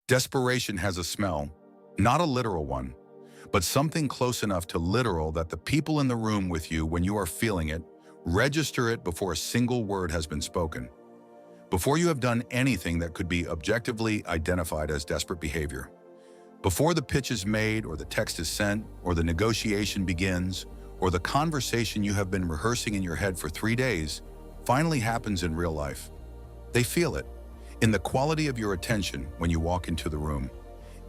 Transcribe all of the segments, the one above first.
Desperation has a smell, not a literal one, but something close enough to literal that the people in the room with you when you are feeling it register it before a single word has been spoken, before you have done anything that could be objectively identified as desperate behavior. Before the pitch is made, or the text is sent, or the negotiation begins, or the conversation you have been rehearsing in your head for 3 days finally happens in real life. They feel it, in the quality of your attention when you walk into the room,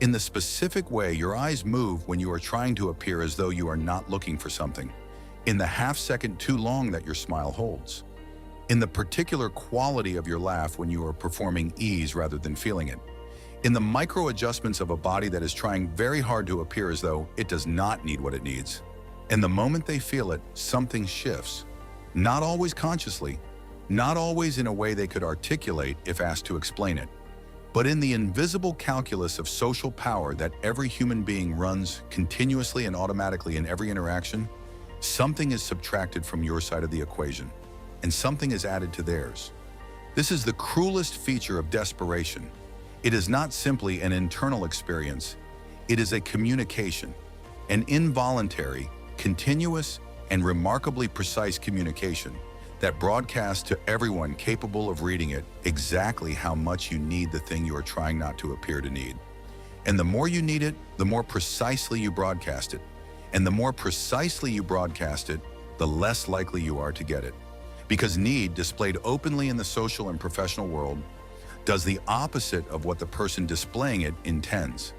in the specific way your eyes move when you are trying to appear as though you are not looking for something, in the half-second too long that your smile holds, in the particular quality of your laugh when you are performing ease rather than feeling it, in the micro adjustments of a body that is trying very hard to appear as though it does not need what it needs. And the moment they feel it, something shifts. Not always consciously, not always in a way they could articulate if asked to explain it, but in the invisible calculus of social power that every human being runs continuously and automatically in every interaction. Something is subtracted from your side of the equation, and something is added to theirs. This is the cruelest feature of desperation. It is not simply an internal experience, it is a communication, an involuntary, continuous, and remarkably precise communication that broadcasts to everyone capable of reading it exactly how much you need the thing you are trying not to appear to need. And the more you need it, the more precisely you broadcast it. And the more precisely you broadcast it, the less likely you are to get it. Because need, displayed openly in the social and professional world, does the opposite of what the person displaying it intends.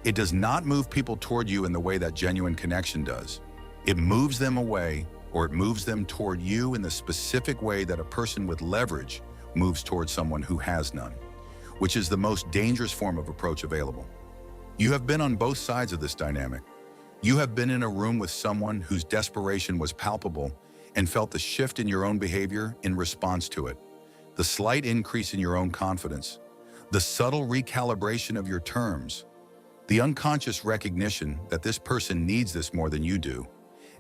It does not move people toward you in the way that genuine connection does. It moves them away, or it moves them toward you in the specific way that a person with leverage moves toward someone who has none, which is the most dangerous form of approach available. You have been on both sides of this dynamic. You have been in a room with someone whose desperation was palpable and felt the shift in your own behavior in response to it, the slight increase in your own confidence, the subtle recalibration of your terms, the unconscious recognition that this person needs this more than you do,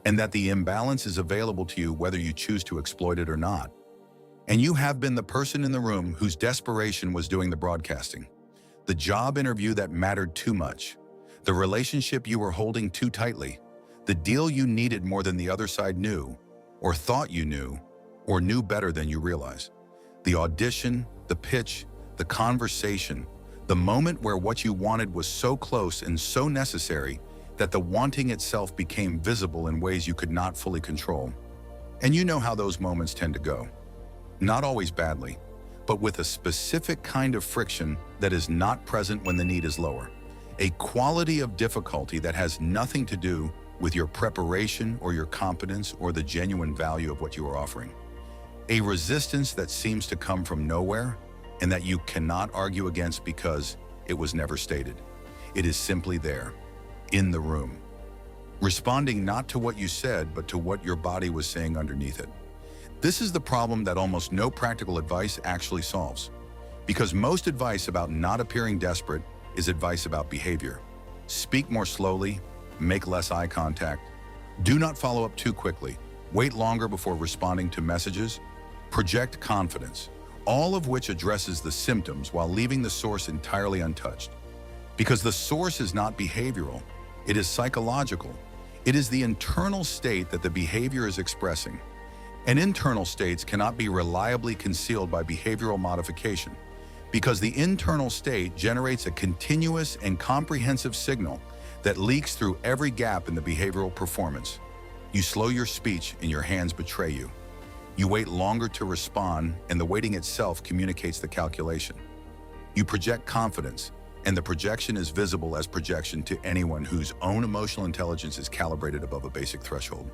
and that the imbalance is available to you whether you choose to exploit it or not. And you have been the person in the room whose desperation was doing the broadcasting, the job interview that mattered too much, the relationship you were holding too tightly, the deal you needed more than the other side knew, or thought you knew, or knew better than you realize. The audition, the pitch, the conversation, the moment where what you wanted was so close and so necessary that the wanting itself became visible in ways you could not fully control. And you know how those moments tend to go. Not always badly, but with a specific kind of friction that is not present when the need is lower. A quality of difficulty that has nothing to do with your preparation or your competence or the genuine value of what you are offering. A resistance that seems to come from nowhere and that you cannot argue against because it was never stated. It is simply there, in the room, responding not to what you said, but to what your body was saying underneath it. This is the problem that almost no practical advice actually solves, because most advice about not appearing desperate is advice about behavior. Speak more slowly, make less eye contact, do not follow up too quickly, wait longer before responding to messages, project confidence, all of which addresses the symptoms while leaving the source entirely untouched. Because the source is not behavioral, it is psychological. It is the internal state that the behavior is expressing. And internal states cannot be reliably concealed by behavioral modification, because the internal state generates a continuous and comprehensive signal that leaks through every gap in the behavioral performance. You slow your speech and your hands betray you. You wait longer to respond, and the waiting itself communicates the calculation. You project confidence, and the projection is visible as projection to anyone whose own emotional intelligence is calibrated above a basic threshold.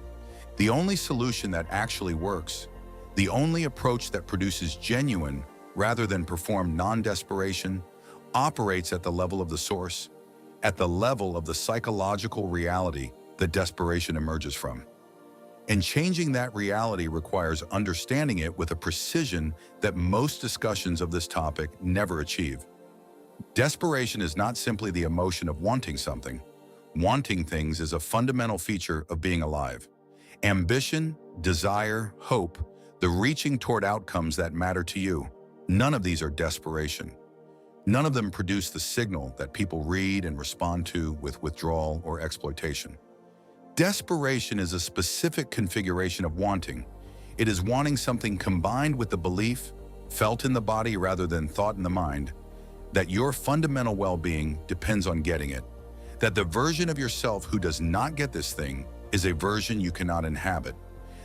The only solution that actually works, the only approach that produces genuine rather than performed non-desperation, operates at the level of the source, at the level of the psychological reality that desperation emerges from. And changing that reality requires understanding it with a precision that most discussions of this topic never achieve. Desperation is not simply the emotion of wanting something. Wanting things is a fundamental feature of being alive. Ambition, desire, hope, the reaching toward outcomes that matter to you, none of these are desperation. None of them produce the signal that people read and respond to with withdrawal or exploitation. Desperation is a specific configuration of wanting. It is wanting something combined with the belief, felt in the body rather than thought in the mind, that your fundamental well-being depends on getting it, that the version of yourself who does not get this thing is a version you cannot inhabit,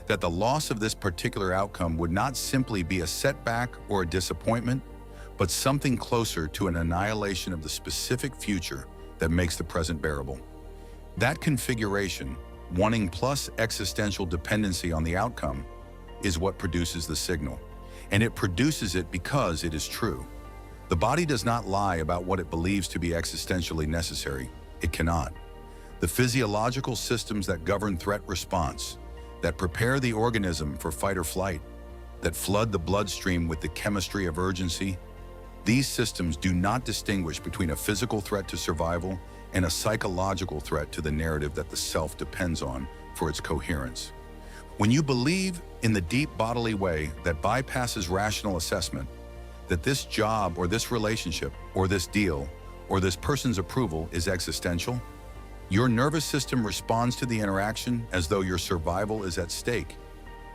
that the loss of this particular outcome would not simply be a setback or a disappointment, but something closer to an annihilation of the specific future that makes the present bearable. That configuration, wanting plus existential dependency on the outcome, is what produces the signal. And it produces it because it is true. The body does not lie about what it believes to be existentially necessary. It cannot. The physiological systems that govern threat response, that prepare the organism for fight or flight, that flood the bloodstream with the chemistry of urgency, these systems do not distinguish between a physical threat to survival and a psychological threat to the narrative that the self depends on for its coherence. When you believe in the deep bodily way that bypasses rational assessment, that this job or this relationship or this deal or this person's approval is existential, your nervous system responds to the interaction as though your survival is at stake.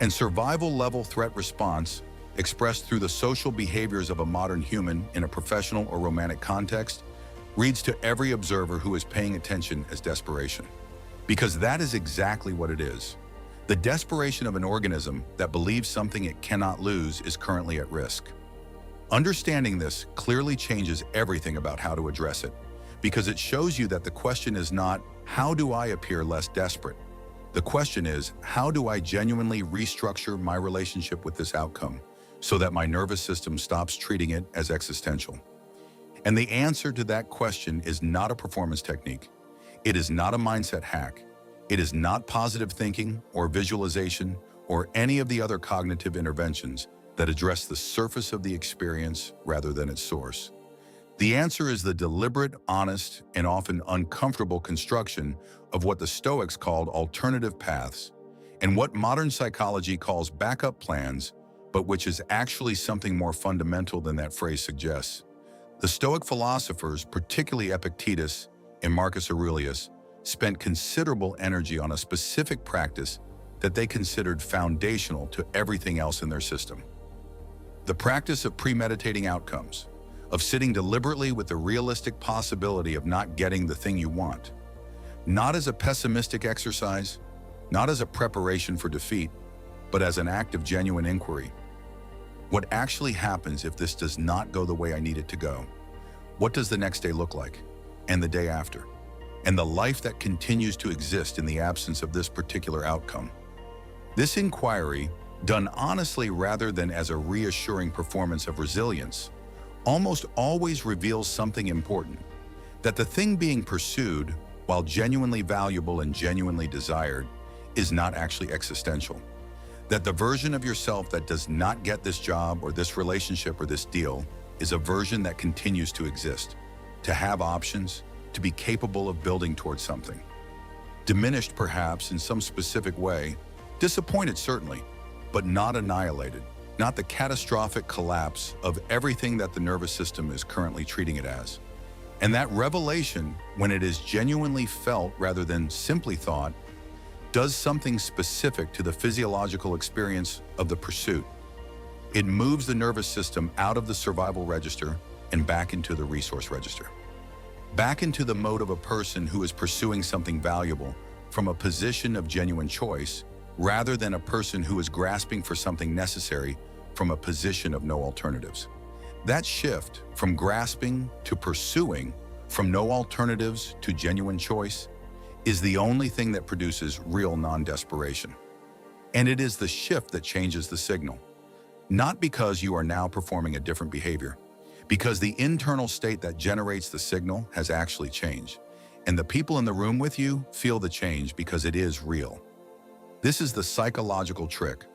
And survival-level threat response, expressed through the social behaviors of a modern human in a professional or romantic context, reads to every observer who is paying attention as desperation. Because that is exactly what it is. The desperation of an organism that believes something it cannot lose is currently at risk. Understanding this clearly changes everything about how to address it, because it shows you that the question is not, how do I appear less desperate? The question is, how do I genuinely restructure my relationship with this outcome so that my nervous system stops treating it as existential? And the answer to that question is not a performance technique. It is not a mindset hack. It is not positive thinking or visualization or any of the other cognitive interventions that address the surface of the experience rather than its source. The answer is the deliberate, honest, and often uncomfortable construction of what the Stoics called alternative paths, and what modern psychology calls backup plans, but which is actually something more fundamental than that phrase suggests. The Stoic philosophers, particularly Epictetus and Marcus Aurelius, spent considerable energy on a specific practice that they considered foundational to everything else in their system. The practice of premeditating outcomes, of sitting deliberately with the realistic possibility of not getting the thing you want, not as a pessimistic exercise, not as a preparation for defeat, but as an act of genuine inquiry. What actually happens if this does not go the way I need it to go? What does the next day look like? And the day after? And the life that continues to exist in the absence of this particular outcome? This inquiry, done honestly rather than as a reassuring performance of resilience, almost always reveals something important, that the thing being pursued, while genuinely valuable and genuinely desired, is not actually existential. That the version of yourself that does not get this job or this relationship or this deal is a version that continues to exist, to have options, to be capable of building towards something. Diminished perhaps in some specific way, disappointed certainly, but not annihilated, not the catastrophic collapse of everything that the nervous system is currently treating it as. And that revelation, when it is genuinely felt rather than simply thought, does something specific to the physiological experience of the pursuit. It moves the nervous system out of the survival register and back into the resource register. Back into the mode of a person who is pursuing something valuable from a position of genuine choice, rather than a person who is grasping for something necessary from a position of no alternatives. That shift from grasping to pursuing, from no alternatives to genuine choice, is the only thing that produces real non-desperation. And it is the shift that changes the signal. Not because you are now performing a different behavior, because the internal state that generates the signal has actually changed. And the people in the room with you feel the change because it is real. This is the psychological trick,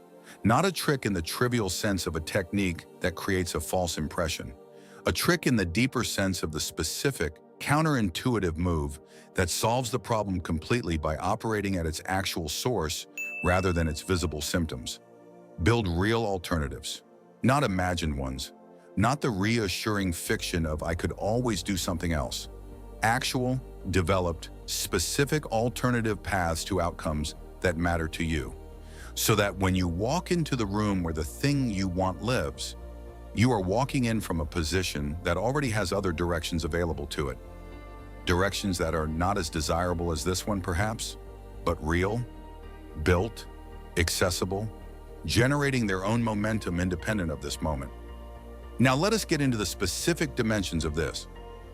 not a trick in the trivial sense of a technique that creates a false impression, a trick in the deeper sense of the specific, counterintuitive move that solves the problem completely by operating at its actual source rather than its visible symptoms. Build real alternatives, not imagined ones, not the reassuring fiction of "I could always do something else." Actual, developed, specific alternative paths to outcomes that matter to you. So that when you walk into the room where the thing you want lives, you are walking in from a position that already has other directions available to it. Directions that are not as desirable as this one, perhaps, but real, built, accessible, generating their own momentum independent of this moment. Now let us get into the specific dimensions of this,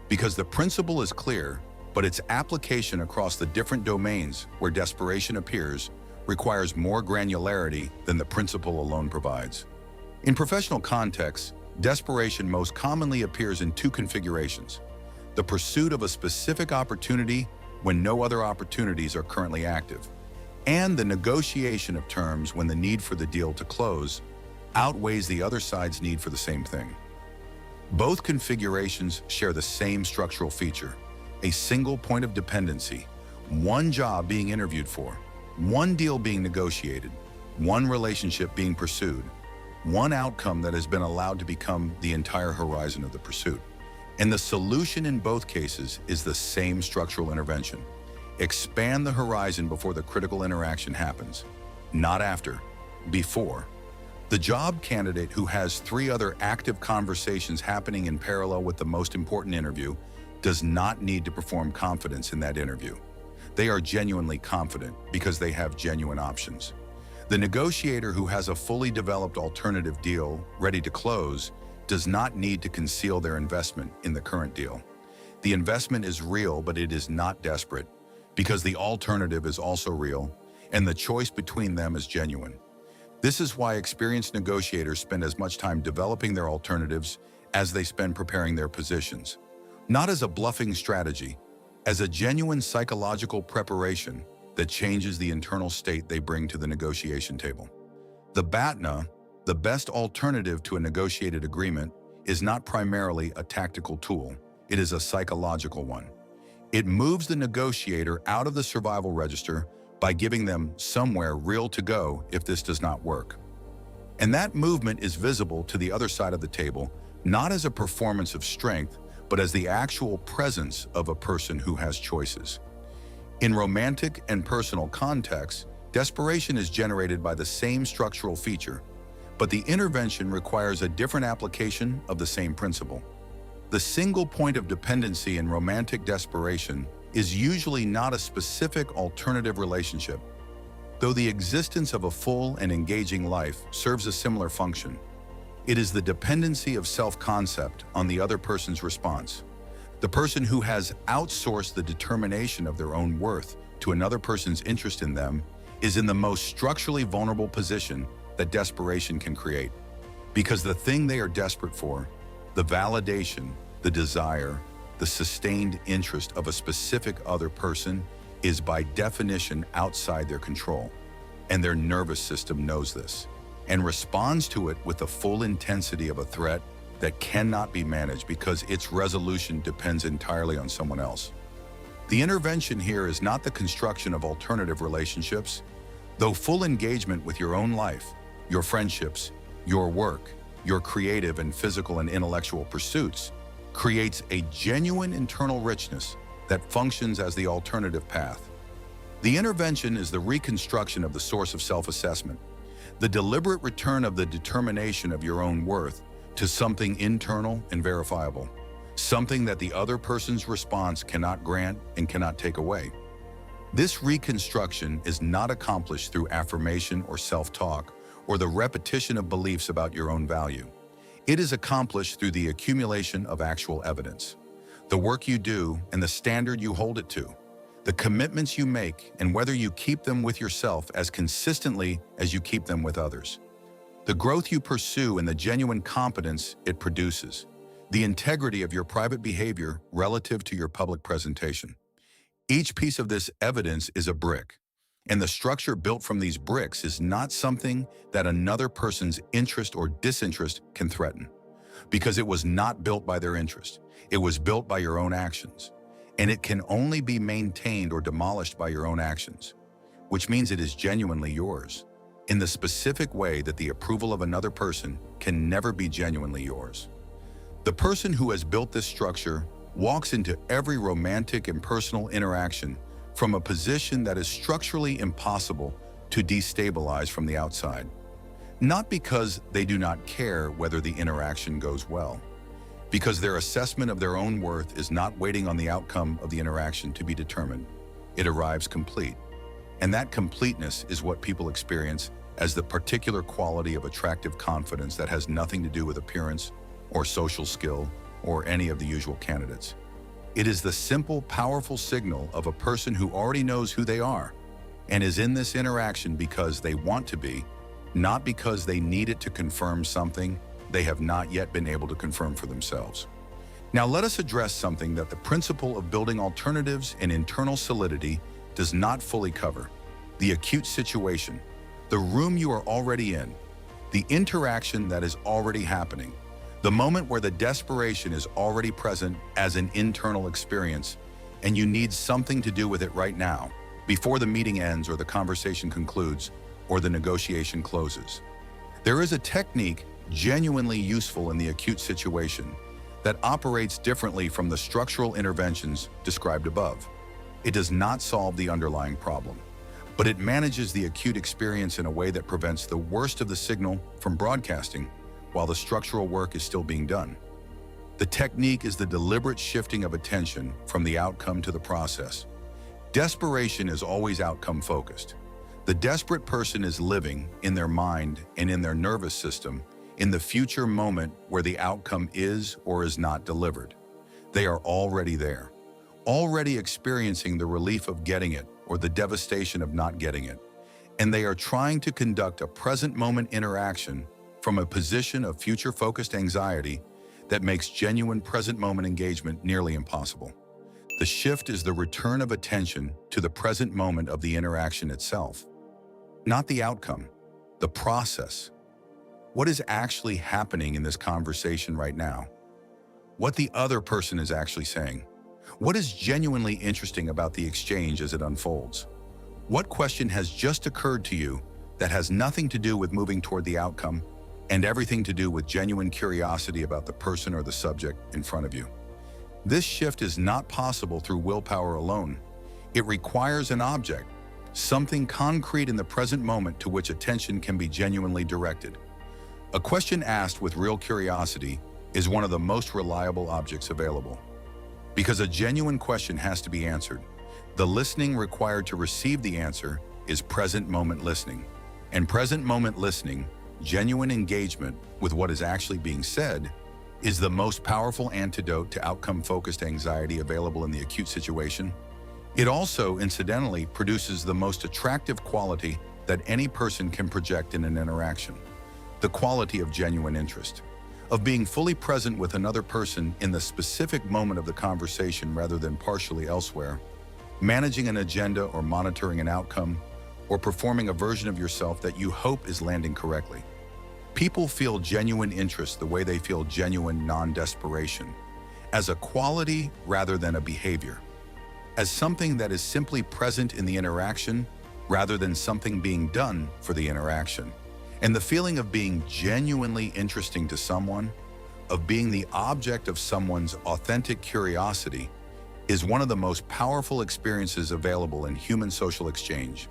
because the principle is clear, but its application across the different domains where desperation appears requires more granularity than the principle alone provides. In professional contexts, desperation most commonly appears in two configurations: the pursuit of a specific opportunity when no other opportunities are currently active, and the negotiation of terms when the need for the deal to close outweighs the other side's need for the same thing. Both configurations share the same structural feature: a single point of dependency, one job being interviewed for, one deal being negotiated, one relationship being pursued, one outcome that has been allowed to become the entire horizon of the pursuit. And the solution in both cases is the same structural intervention: expand the horizon before the critical interaction happens, not after, before. The job candidate who has 3 other active conversations happening in parallel with the most important interview does not need to perform confidence in that interview. They are genuinely confident because they have genuine options. The negotiator who has a fully developed alternative deal ready to close does not need to conceal their investment in the current deal. The investment is real, but it is not desperate, because the alternative is also real, and the choice between them is genuine. This is why experienced negotiators spend as much time developing their alternatives as they spend preparing their positions. Not as a bluffing strategy, as a genuine psychological preparation that changes the internal state they bring to the negotiation table. The BATNA, the best alternative to a negotiated agreement, is not primarily a tactical tool, it is a psychological one. It moves the negotiator out of the survival register by giving them somewhere real to go if this does not work. And that movement is visible to the other side of the table, not as a performance of strength, but as the actual presence of a person who has choices. In romantic and personal contexts, desperation is generated by the same structural feature, but the intervention requires a different application of the same principle. The single point of dependency in romantic desperation is usually not a specific alternative relationship, though the existence of a full and engaging life serves a similar function. It is the dependency of self-concept on the other person's response. The person who has outsourced the determination of their own worth to another person's interest in them is in the most structurally vulnerable position that desperation can create, because the thing they are desperate for, the validation, the desire, the sustained interest of a specific other person, is by definition outside their control, and their nervous system knows this and responds to it with the full intensity of a threat that cannot be managed because its resolution depends entirely on someone else. The intervention here is not the construction of alternative relationships, though full engagement with your own life, your friendships, your work, your creative and physical and intellectual pursuits creates a genuine internal richness that functions as the alternative path. The intervention is the reconstruction of the source of self-assessment, the deliberate return of the determination of your own worth to something internal and verifiable, something that the other person's response cannot grant and cannot take away. This reconstruction is not accomplished through affirmation or self-talk or the repetition of beliefs about your own value. It is accomplished through the accumulation of actual evidence, the work you do and the standard you hold it to, the commitments you make and whether you keep them with yourself as consistently as you keep them with others, the growth you pursue and the genuine competence it produces, the integrity of your private behavior relative to your public presentation. Each piece of this evidence is a brick, and the structure built from these bricks is not something that another person's interest or disinterest can threaten, because it was not built by their interest. It was built by your own actions, and it can only be maintained or demolished by your own actions, which means it is genuinely yours, in the specific way that the approval of another person can never be genuinely yours. The person who has built this structure walks into every romantic and personal interaction from a position that is structurally impossible to destabilize from the outside. Not because they do not care whether the interaction goes well, because their assessment of their own worth is not waiting on the outcome of the interaction to be determined. It arrives complete. And that completeness is what people experience as the particular quality of attractive confidence that has nothing to do with appearance or social skill or any of the usual candidates. It is the simple, powerful signal of a person who already knows who they are and is in this interaction because they want to be, not because they need it to confirm something they have not yet been able to confirm for themselves. Now let us address something that the principle of building alternatives and internal solidity does not fully cover: the acute situation, the room you are already in, the interaction that is already happening, the moment where the desperation is already present as an internal experience, and you need something to do with it right now, before the meeting ends or the conversation concludes or the negotiation closes. There is a technique genuinely useful in the acute situation that operates differently from the structural interventions described above. It does not solve the underlying problem, but it manages the acute experience in a way that prevents the worst of the signal from broadcasting while the structural work is still being done. The technique is the deliberate shifting of attention from the outcome to the process. Desperation is always outcome-focused. The desperate person is living in their mind and in their nervous system in the future moment where the outcome is or is not delivered. They are already there, already experiencing the relief of getting it or the devastation of not getting it, and they are trying to conduct a present moment interaction from a position of future-focused anxiety that makes genuine present moment engagement nearly impossible. The shift is the return of attention to the present moment of the interaction itself, not the outcome, the process. What is actually happening in this conversation right now? What the other person is actually saying? What is genuinely interesting about the exchange as it unfolds? What question has just occurred to you that has nothing to do with moving toward the outcome and everything to do with genuine curiosity about the person or the subject in front of you? This shift is not possible through willpower alone. It requires an object, something concrete in the present moment to which attention can be genuinely directed. A question asked with real curiosity is one of the most reliable objects available. Because a genuine question has to be answered, the listening required to receive the answer is present moment listening. And present moment listening, genuine engagement with what is actually being said, is the most powerful antidote to outcome-focused anxiety available in the acute situation. It also, incidentally, produces the most attractive quality that any person can project in an interaction: the quality of genuine interest, of being fully present with another person in the specific moment of the conversation rather than partially elsewhere, managing an agenda or monitoring an outcome, or performing a version of yourself that you hope is landing correctly. People feel genuine interest the way they feel genuine non-desperation, as a quality rather than a behavior, as something that is simply present in the interaction rather than something being done for the interaction. And the feeling of being genuinely interesting to someone, of being the object of someone's authentic curiosity, is one of the most powerful experiences available in human social exchange.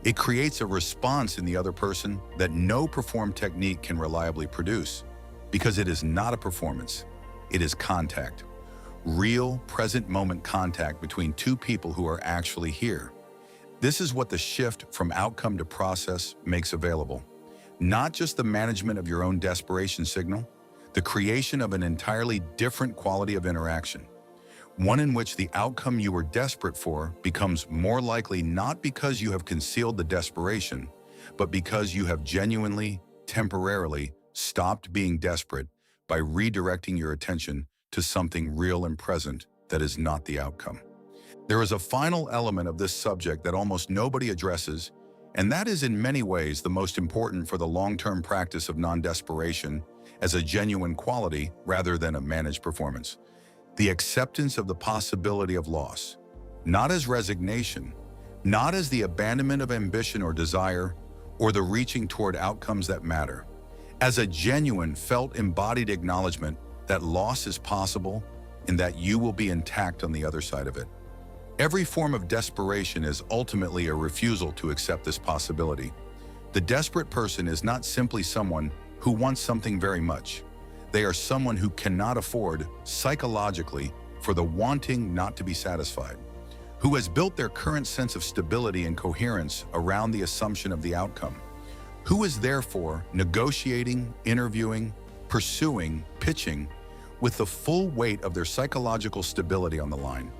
It creates a response in the other person that no performed technique can reliably produce, because it is not a performance, it is contact. Real, present moment contact between two people who are actually here. This is what the shift from outcome to process makes available. Not just the management of your own desperation signal, the creation of an entirely different quality of interaction. One in which the outcome you were desperate for becomes more likely not because you have concealed the desperation, but because you have genuinely, temporarily stopped being desperate by redirecting your attention to something real and present that is not the outcome. There is a final element of this subject that almost nobody addresses, and that is in many ways the most important for the long-term practice of non-desperation as a genuine quality rather than a managed performance. The acceptance of the possibility of loss, not as resignation, not as the abandonment of ambition or desire, or the reaching toward outcomes that matter, as a genuine, felt, embodied acknowledgement that loss is possible, and that you will be intact on the other side of it. Every form of desperation is ultimately a refusal to accept this possibility. The desperate person is not simply someone who wants something very much. They are someone who cannot afford, psychologically, for the wanting not to be satisfied, who has built their current sense of stability and coherence around the assumption of the outcome, who is therefore negotiating, interviewing, pursuing, pitching, with the full weight of their psychological stability on the line.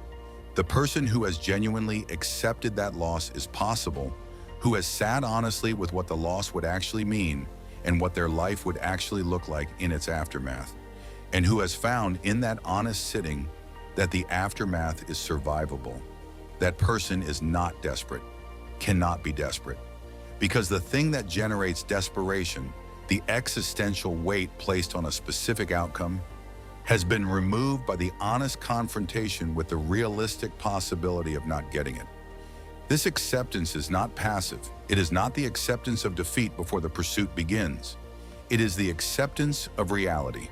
The person who has genuinely accepted that loss is possible, who has sat honestly with what the loss would actually mean and what their life would actually look like in its aftermath, and who has found in that honest sitting that the aftermath is survivable. That person is not desperate, cannot be desperate, because the thing that generates desperation, the existential weight placed on a specific outcome, has been removed by the honest confrontation with the realistic possibility of not getting it. This acceptance is not passive. It is not the acceptance of defeat before the pursuit begins. It is the acceptance of reality,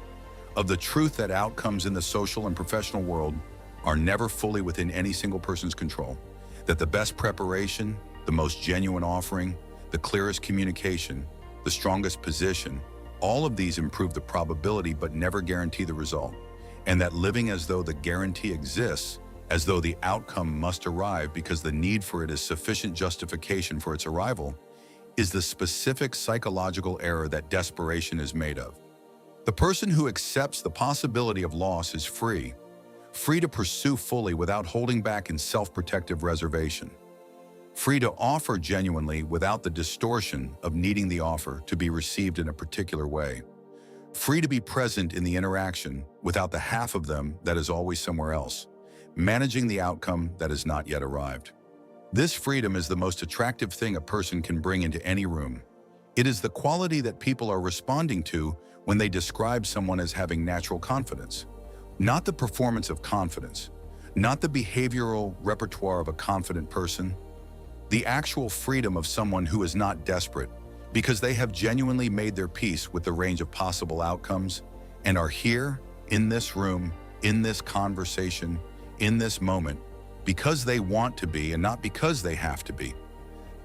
of the truth that outcomes in the social and professional world are never fully within any single person's control, that the best preparation, the most genuine offering, the clearest communication, the strongest position, all of these improve the probability but never guarantee the result, and that living as though the guarantee exists, as though the outcome must arrive because the need for it is sufficient justification for its arrival, is the specific psychological error that desperation is made of. The person who accepts the possibility of loss is free to pursue fully without holding back in self-protective reservation, free to offer genuinely without the distortion of needing the offer to be received in a particular way, free to be present in the interaction without the half of them that is always somewhere else, managing the outcome that has not yet arrived. This freedom is the most attractive thing a person can bring into any room. It is the quality that people are responding to when they describe someone as having natural confidence. Not the performance of confidence, not the behavioral repertoire of a confident person, the actual freedom of someone who is not desperate because they have genuinely made their peace with the range of possible outcomes and are here, in this room, in this conversation, in this moment, because they want to be and not because they have to be.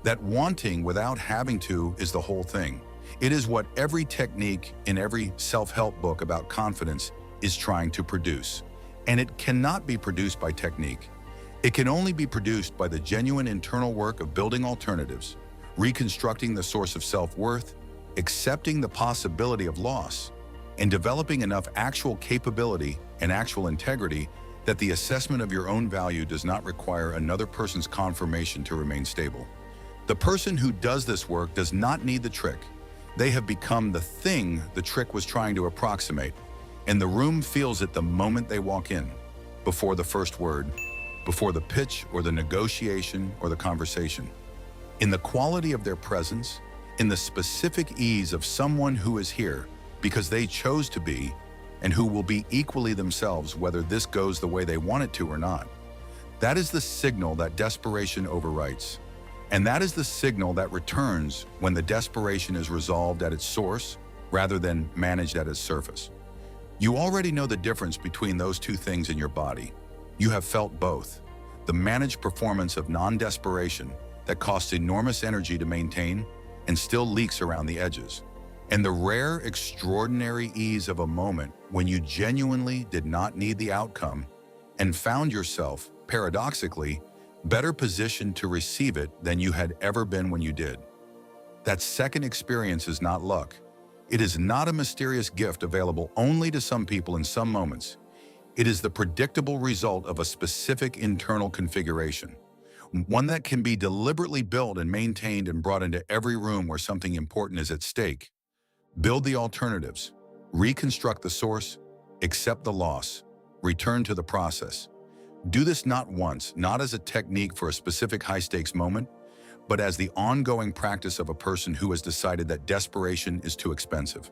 That wanting without having to is the whole thing. It is what every technique in every self-help book about confidence is trying to produce. And it cannot be produced by technique. It can only be produced by the genuine internal work of building alternatives, reconstructing the source of self-worth, accepting the possibility of loss, and developing enough actual capability and actual integrity that the assessment of your own value does not require another person's confirmation to remain stable. The person who does this work does not need the trick. They have become the thing the trick was trying to approximate, and the room feels it the moment they walk in, before the first word, before the pitch or the negotiation or the conversation. In the quality of their presence, in the specific ease of someone who is here because they chose to be, and who will be equally themselves whether this goes the way they want it to or not. That is the signal that desperation overwrites. And that is the signal that returns when the desperation is resolved at its source rather than managed at its surface. You already know the difference between those two things in your body. You have felt both. The managed performance of non-desperation that costs enormous energy to maintain and still leaks around the edges, and the rare, extraordinary ease of a moment when you genuinely did not need the outcome and found yourself, paradoxically, better positioned to receive it than you had ever been when you did. That second experience is not luck. It is not a mysterious gift available only to some people in some moments. It is the predictable result of a specific internal configuration, one that can be deliberately built and maintained and brought into every room where something important is at stake. Build the alternatives, reconstruct the source, accept the loss, return to the process. Do this not once, not as a technique for a specific high-stakes moment, but as the ongoing practice of a person who has decided that desperation is too expensive,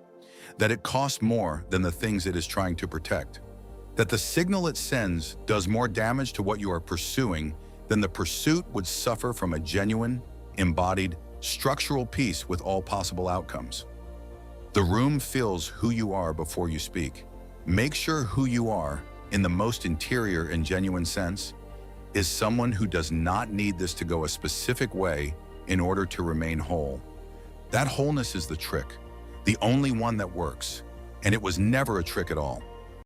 that it costs more than the things it is trying to protect, that the signal it sends does more damage to what you are pursuing than the pursuit would suffer from a genuine, embodied, structural peace with all possible outcomes. The room feels who you are before you speak. Make sure who you are, in the most interior and genuine sense, is someone who does not need this to go a specific way in order to remain whole. That wholeness is the trick, the only one that works, and it was never a trick at all.